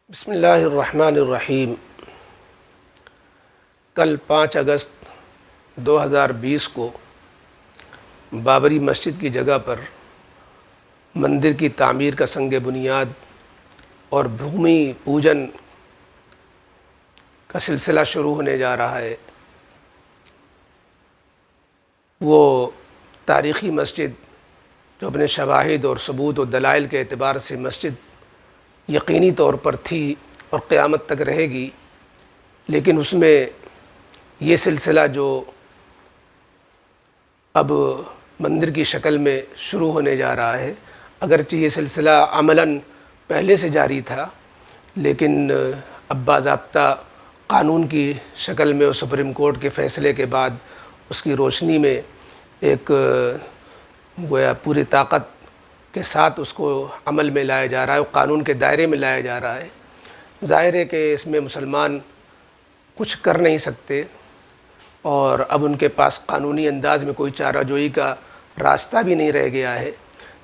بسم اللہ الرحمن الرحیم۔ کل 5 اگست 2020 کو بابری مسجد کی جگہ پر مندر کی تعمیر کا سنگ بنیاد اور بھومی پوجن کا سلسلہ شروع ہونے جا رہا ہے۔ وہ تاریخی مسجد جو اپنے شواہد اور ثبوت و دلائل کے اعتبار سے مسجد یقینی طور پر تھی اور قیامت تک رہے گی، لیکن اس میں یہ سلسلہ جو اب مندر کی شکل میں شروع ہونے جا رہا ہے، اگرچہ یہ سلسلہ عملاً پہلے سے جاری تھا، لیکن اب باضابطہ قانون کی شکل میں اور سپریم کورٹ کے فیصلے کے بعد اس کی روشنی میں ایک گویا پوری طاقت کے ساتھ اس کو عمل میں لایا جا رہا ہے اور قانون کے دائرے میں لایا جا رہا ہے۔ ظاہر ہے کہ اس میں مسلمان کچھ کر نہیں سکتے اور اب ان کے پاس قانونی انداز میں کوئی چارہ جوئی کا راستہ بھی نہیں رہ گیا ہے،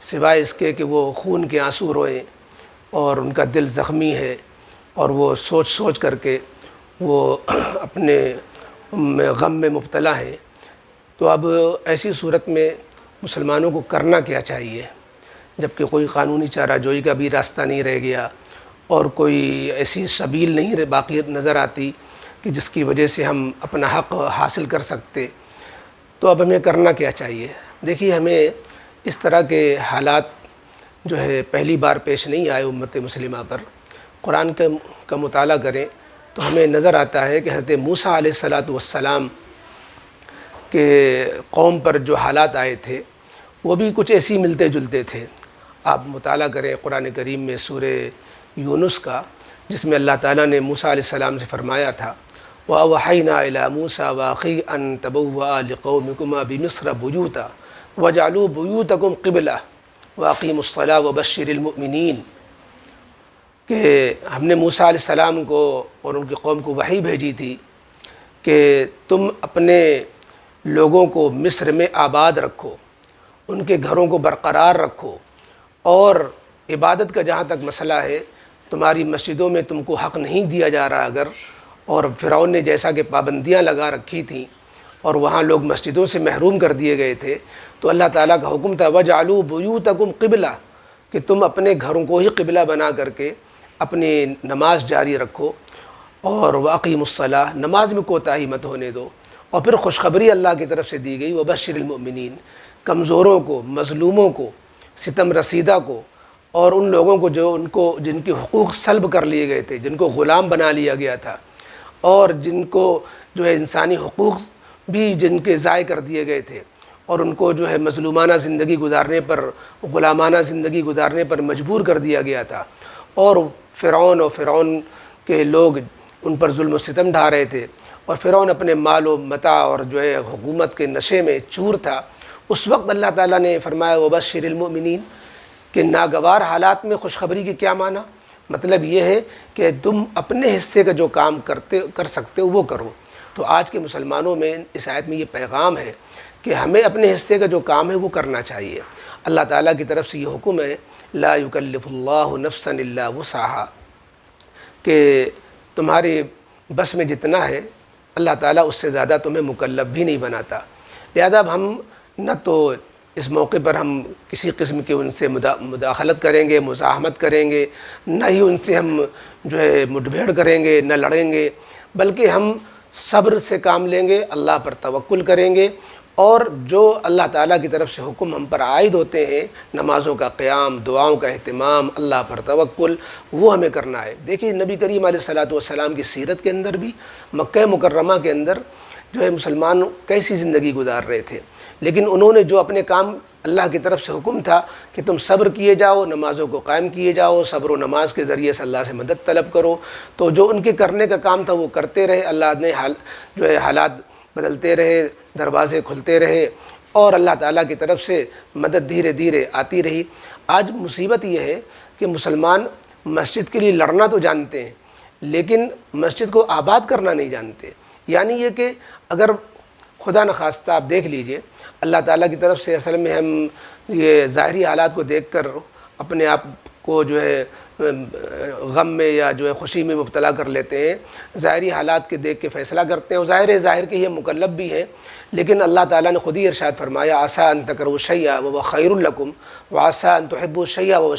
سوائے اس کے کہ وہ خون کے آنسو روئیں، اور ان کا دل زخمی ہے اور وہ سوچ سوچ کر کے وہ اپنے غم میں مبتلا ہیں۔ تو اب ایسی صورت میں مسلمانوں کو کرنا کیا چاہیے، جبکہ کوئی قانونی چارہ جوئی کا بھی راستہ نہیں رہ گیا اور کوئی ایسی سبیل نہیں باقی نظر آتی کہ جس کی وجہ سے ہم اپنا حق حاصل کر سکتے۔ تو اب ہمیں کرنا کیا چاہیے؟ دیکھیے، ہمیں اس طرح کے حالات جو ہے پہلی بار پیش نہیں آئے امت مسلمہ پر۔ قرآن کا مطالعہ کریں تو ہمیں نظر آتا ہے کہ حضرت موسیٰ علیہ السلام کے قوم پر جو حالات آئے تھے وہ بھی کچھ ایسی ملتے جلتے تھے۔ آپ مطالعہ کریں قرآن کریم میں سورہ یونس کا، جس میں اللہ تعالیٰ نے موسیٰ علیہ السلام سے فرمایا تھا وَأَوْحَيْنَا إِلَىٰ مُوسَىٰ وَأَخِيهِ أَن تَبَوَّآ لِقَوْمِكُمَا بِمِصْرَ بُيُوتًا وَاجْعَلُوا بُيُوتَكُمْ قِبْلَةً وَأَقِيمُوا الصَّلَاةَ وَبَشِّرِ الْمُؤْمِنِينَ، کہ ہم نے موسیٰ علیہ السلام کو اور ان کی قوم کو وحی بھیجی تھی کہ تم اپنے لوگوں کو مصر میں آباد رکھو، ان کے گھروں کو برقرار رکھو، اور عبادت کا جہاں تک مسئلہ ہے، تمہاری مسجدوں میں تم کو حق نہیں دیا جا رہا اگر، اور فرعون نے جیسا کہ پابندیاں لگا رکھی تھیں اور وہاں لوگ مسجدوں سے محروم کر دیے گئے تھے، تو اللہ تعالیٰ کا حکم تھا وَاجْعَلُوا بُيُوتَكُمْ قِبْلَةً، کہ تم اپنے گھروں کو ہی قبلہ بنا کر کے اپنی نماز جاری رکھو، اور وَأَقِيمُوا الصَّلَاةَ، نماز میں کوتاہی مت ہونے دو۔ اور پھر خوشخبری اللہ کی طرف سے دی گئی وَبَشِّرِ الْمُؤْمِنِينَ، کمزوروں کو، مظلوموں کو، ستم رسیدہ کو، اور ان لوگوں کو جن کے حقوق سلب کر لیے گئے تھے، جن کو غلام بنا لیا گیا تھا، اور جن کو جو ہے انسانی حقوق بھی جن کے ضائع کر دیے گئے تھے، اور ان کو جو ہے مظلومانہ زندگی گزارنے پر، غلامانہ زندگی گزارنے پر مجبور کر دیا گیا تھا، اور فرعون کے لوگ ان پر ظلم و ستم ڈھا رہے تھے، اور فرعون اپنے مال و متاع اور جو ہے حکومت کے نشے میں چور تھا۔ اس وقت اللہ تعالیٰ نے فرمایا وَبَشِّرِ الْمُؤْمِنِينَ، کہ ناگوار حالات میں خوشخبری کی کیا معنی؟ مطلب یہ ہے کہ تم اپنے حصے کا جو کام کر سکتے ہو وہ کرو۔ تو آج کے مسلمانوں میں اس آیت میں یہ پیغام ہے کہ ہمیں اپنے حصے کا جو کام ہے وہ کرنا چاہیے۔ اللہ تعالیٰ کی طرف سے یہ حکم ہے لا يكلف اللہ نفسا الا وسعها، کہ تمہارے بس میں جتنا ہے اللہ تعالیٰ اس سے زیادہ تمہیں مکلف بھی نہیں بناتا۔ لہذا اب ہم نہ تو اس موقع پر ہم کسی قسم کے ان سے مداخلت کریں گے، مزاحمت کریں گے، نہ ہی ان سے ہم جو ہے مٹبھیڑ کریں گے، نہ لڑیں گے، بلکہ ہم صبر سے کام لیں گے، اللہ پر توکل کریں گے، اور جو اللہ تعالیٰ کی طرف سے حکم ہم پر عائد ہوتے ہیں، نمازوں کا قیام، دعاؤں کا اہتمام، اللہ پر توکل، وہ ہمیں کرنا ہے۔ دیکھیے نبی کریم علیہ السلام کی سیرت کے اندر بھی مکہ مکرمہ کے اندر جو ہے مسلمان کیسی زندگی گزار رہے تھے، لیکن انہوں نے جو اپنے کام اللہ کی طرف سے حکم تھا کہ تم صبر کیے جاؤ، نمازوں کو قائم کیے جاؤ، صبر و نماز کے ذریعے سے اللہ سے مدد طلب کرو، تو جو ان کے کرنے کا کام تھا وہ کرتے رہے۔ اللہ نے جو ہے حالات بدلتے رہے، دروازے کھلتے رہے، اور اللہ تعالیٰ کی طرف سے مدد دھیرے دھیرے آتی رہی۔ آج مصیبت یہ ہے کہ مسلمان مسجد کے لیے لڑنا تو جانتے ہیں، لیکن مسجد کو آباد کرنا نہیں جانتے۔ یعنی یہ کہ اگر خدا نخواستہ آپ دیکھ لیجئے، اللہ تعالیٰ کی طرف سے اصل میں ہم یہ ظاہری حالات کو دیکھ کر اپنے آپ کو جو ہے غم میں یا جو ہے خوشی میں مبتلا کر لیتے ہیں، ظاہری حالات کے دیکھ کے فیصلہ کرتے ہیں، اور ظاہر کے یہ مکلف بھی ہیں، لیکن اللہ تعالیٰ نے خود ہی ارشاد فرمایا عسیٰ ان تکرہوا شیئا وہو خیر لکم وعسیٰ ان تحبوا شیئا وہو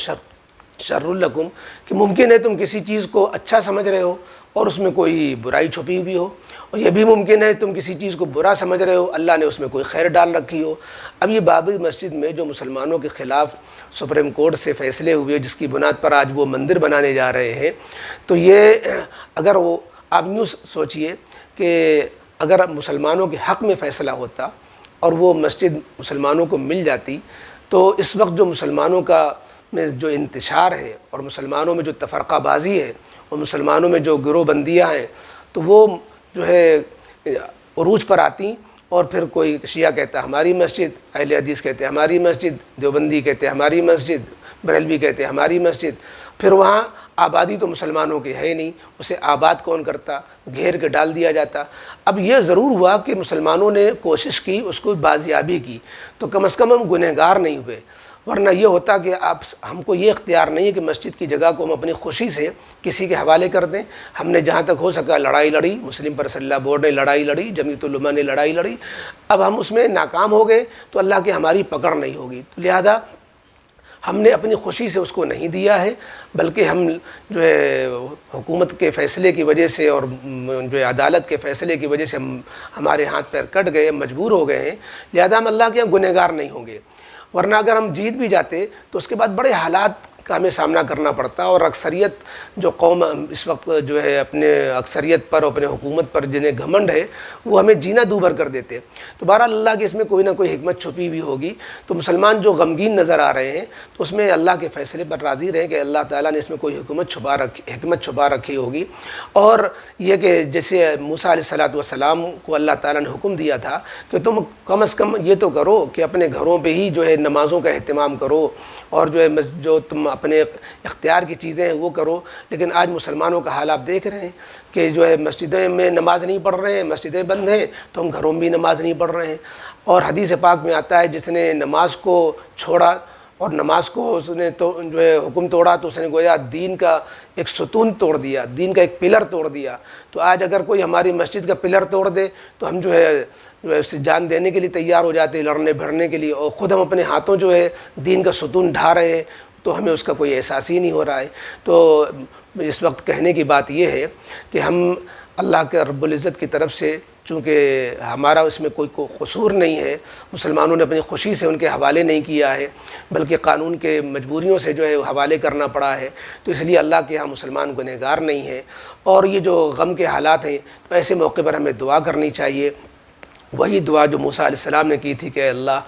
شر لکم، کہ ممکن ہے تم کسی چیز کو اچھا سمجھ رہے ہو اور اس میں کوئی برائی چھپی ہوئی ہو، اور یہ بھی ممکن ہے تم کسی چیز کو برا سمجھ رہے ہو، اللہ نے اس میں کوئی خیر ڈال رکھی ہو۔ اب یہ بابری مسجد میں جو مسلمانوں کے خلاف سپریم کورٹ سے فیصلے ہوئے، جس کی بنیاد پر آج وہ مندر بنانے جا رہے ہیں، تو یہ اگر وہ آپ یوں سوچئے کہ اگر مسلمانوں کے حق میں فیصلہ ہوتا اور وہ مسجد مسلمانوں کو مل جاتی، تو اس وقت جو مسلمانوں کا میں جو انتشار ہے اور مسلمانوں میں جو تفرقہ بازی ہے اور مسلمانوں میں جو گروہ بندیاں ہیں، تو وہ جو ہے عروج پر آتی، اور پھر کوئی شیعہ کہتا ہے ہماری مسجد، اہل حدیث کہتے ہیں ہماری مسجد، دیوبندی کہتے ہیں ہماری مسجد، بریلوی کہتے ہیں ہماری مسجد، پھر وہاں آبادی تو مسلمانوں کی ہے ہی نہیں، اسے آباد کون کرتا، گھیر کے ڈال دیا جاتا۔ اب یہ ضرور ہوا کہ مسلمانوں نے کوشش کی، اس کو بازیابی کی، تو کم از کم ہم گنہگار نہیں ہوئے، ورنہ یہ ہوتا کہ ہم کو یہ اختیار نہیں ہے کہ مسجد کی جگہ کو ہم اپنی خوشی سے کسی کے حوالے کر دیں۔ ہم نے جہاں تک ہو سکا لڑائی لڑی، مسلم پرسنل لاء بورڈ نے لڑائی لڑی، جمعیت العلماء نے لڑائی لڑی، اب ہم اس میں ناکام ہو گئے تو اللہ کی ہماری پکڑ نہیں ہوگی، لہذا ہم نے اپنی خوشی سے اس کو نہیں دیا ہے، بلکہ ہم جو ہے حکومت کے فیصلے کی وجہ سے اور جو ہے عدالت کے فیصلے کی وجہ سے ہمارے ہاتھ پیر کٹ گئے، مجبور ہو گئے ہیں، لہذا ہم اللہ کے یہاں گنہگار نہیں ہوں گے۔ ورنہ اگر ہم جیت بھی جاتے تو اس کے بعد بڑے حالات کا ہمیں سامنا کرنا پڑتا، اور اکثریت جو قوم اس وقت جو ہے اپنے اکثریت پر، اپنے حکومت پر جنہیں گھمنڈ ہے، وہ ہمیں جینا دوبھر کر دیتے۔ تو بہرحال اللہ کی اس میں کوئی نہ کوئی حکمت چھپی ہوئی ہوگی، تو مسلمان جو غمگین نظر آ رہے ہیں تو اس میں اللہ کے فیصلے پر راضی رہیں کہ اللہ تعالیٰ نے اس میں کوئی حکمت چھپا رکھی ہوگی۔ اور یہ کہ جیسے موسیٰ علیہ السلام کو اللہ تعالیٰ نے حکم دیا تھا کہ تم کم از کم یہ تو کرو کہ اپنے گھروں پہ ہی جو ہے نمازوں کا اہتمام کرو، اور جو تم اپنے اختیار کی چیزیں ہیں وہ کرو، لیکن آج مسلمانوں کا حال آپ دیکھ رہے ہیں کہ جو ہے مسجدیں میں نماز نہیں پڑھ رہے ہیں، مسجدیں بند ہیں تو ہم گھروں میں بھی نماز نہیں پڑھ رہے ہیں۔ اور حدیث پاک میں آتا ہے جس نے نماز کو چھوڑا اور نماز کو اس نے تو جو ہے حکم توڑا، تو اس نے گویا دین کا ایک ستون توڑ دیا، دین کا ایک پلر توڑ دیا۔ تو آج اگر کوئی ہماری مسجد کا پلر توڑ دے تو ہم جو ہے اس سے جان دینے کے لیے تیار ہو جاتے ہیں، لڑنے بھڑنے کے لیے، اور خود ہم اپنے ہاتھوں جو ہے دین کا ستون ڈھا رہے ہیں، تو ہمیں اس کا کوئی احساس ہی نہیں ہو رہا ہے۔ تو اس وقت کہنے کی بات یہ ہے کہ ہم اللہ کے رب العزت کی طرف سے، چونکہ ہمارا اس میں کوئی قصور نہیں ہے، مسلمانوں نے اپنی خوشی سے ان کے حوالے نہیں کیا ہے، بلکہ قانون کے مجبوریوں سے جو ہے حوالے کرنا پڑا ہے، تو اس لیے اللہ کے ہاں مسلمان گنہگار نہیں ہیں۔ اور یہ جو غم کے حالات ہیں تو ایسے موقع پر ہمیں دعا کرنی چاہیے، وہی دعا جو موسیٰ علیہ السلام نے کی تھی کہ اللہ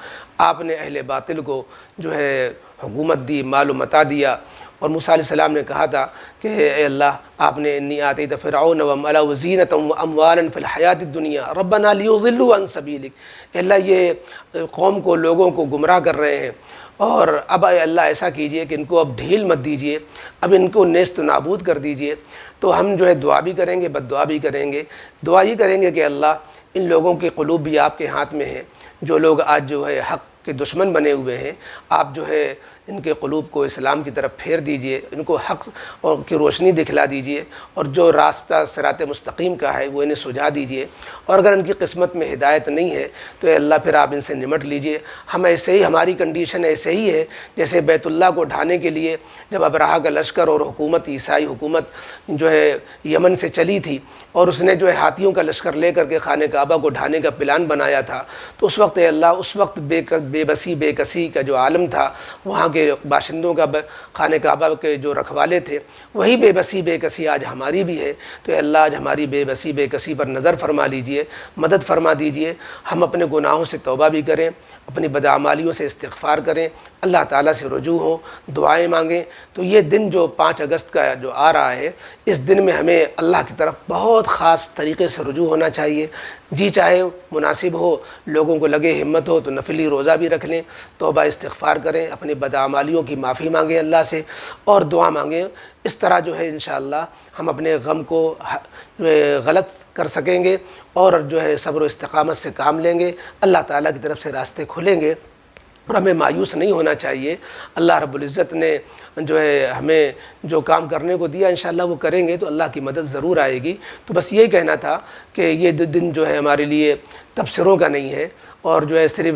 آپ نے اہل باطل کو جو ہے حکومت دی، مال و متاع دیا، اور موسیٰ علیہ السلام نے کہا تھا کہ اے اللہ آپ نے انی آتیت فرعون وملأہ زینۃ واموالا فی الحیاۃ الدنیا ربنا لیضلوا عن سبیلک، اے اللہ یہ قوم کو، لوگوں کو گمراہ کر رہے ہیں، اور اب اے اللہ ایسا کیجئے کہ ان کو اب ڈھیل مت دیجئے، اب ان کو نیست و نابود کر دیجئے۔ تو ہم جو ہے دعا بھی کریں گے، بد دعا بھی کریں گے، دعا یہ کریں گے کہ اللہ ان لوگوں کے قلوب بھی آپ کے ہاتھ میں ہیں، جو لوگ آج جو ہے حق کے دشمن بنے ہوئے ہیں، آپ جو ہے ان کے قلوب کو اسلام کی طرف پھیر دیجئے، ان کو حق اور کی روشنی دکھلا دیجئے، اور جو راستہ صراط مستقیم کا ہے وہ انہیں سجھا دیجئے، اور اگر ان کی قسمت میں ہدایت نہیں ہے تو اے اللہ پھر آپ ان سے نمٹ لیجئے۔ ہم ایسے ہی، ہماری کنڈیشن ایسے ہی ہے جیسے بیت اللہ کو ڈھانے کے لیے جب ابرہہ کا لشکر اور حکومت، عیسائی حکومت جو ہے یمن سے چلی تھی، اور اس نے جو ہے ہاتھیوں کا لشکر لے کر کے خانہ کعبہ کو ڈھانے کا پلان بنایا تھا، تو اس وقت اے اللہ اس وقت بے بسی بے کسی کا جو عالم تھا، وہاں کے باشندوں کا، خانہ کعبہ کے جو رکھوالے تھے، وہی بے بسی بے کسی آج ہماری بھی ہے۔ تو اے اللہ آج ہماری بے بسی بے کسی پر نظر فرما لیجئے، مدد فرما دیجئے، ہم اپنے گناہوں سے توبہ بھی کریں، اپنی بدعمالیوں سے استغفار کریں، اللہ تعالیٰ سے رجوع ہوں، دعائیں مانگیں۔ تو یہ دن جو 5 اگست کا جو آ رہا ہے، اس دن میں ہمیں اللہ کی طرف بہت خاص طریقے سے رجوع ہونا چاہیے۔ جی چاہے مناسب ہو، لوگوں کو لگے ہمت ہو تو نفلی روزہ بھی رکھ لیں، توبہ استغفار کریں، اپنی بدعمالیوں کی معافی مانگیں اللہ سے، اور دعا مانگیں۔ اس طرح جو ہے انشاءاللہ ہم اپنے غم کو جو ہے غلط کر سکیں گے، اور جو ہے صبر و استقامت سے کام لیں گے، اللہ تعالیٰ کی طرف سے راستے کھلیں گے، اور ہمیں مایوس نہیں ہونا چاہیے۔ اللہ رب العزت نے جو ہے ہمیں جو کام کرنے کو دیا انشاءاللہ وہ کریں گے تو اللہ کی مدد ضرور آئے گی۔ تو بس یہی کہنا تھا کہ یہ دن جو ہے ہمارے لیے تبصروں کا نہیں ہے، اور جو ہے صرف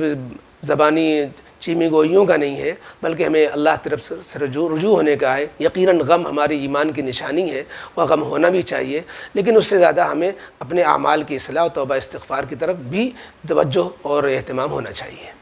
زبانی چیمی گوئیوں کا نہیں ہے، بلکہ ہمیں اللہ کی طرف سے رجوع ہونے کا ہے۔ یقیناً غم ہماری ایمان کی نشانی ہے اور غم ہونا بھی چاہیے، لیکن اس سے زیادہ ہمیں اپنے اعمال کی اصلاح و توبہ استغفار کی طرف بھی توجہ اور اہتمام ہونا چاہیے۔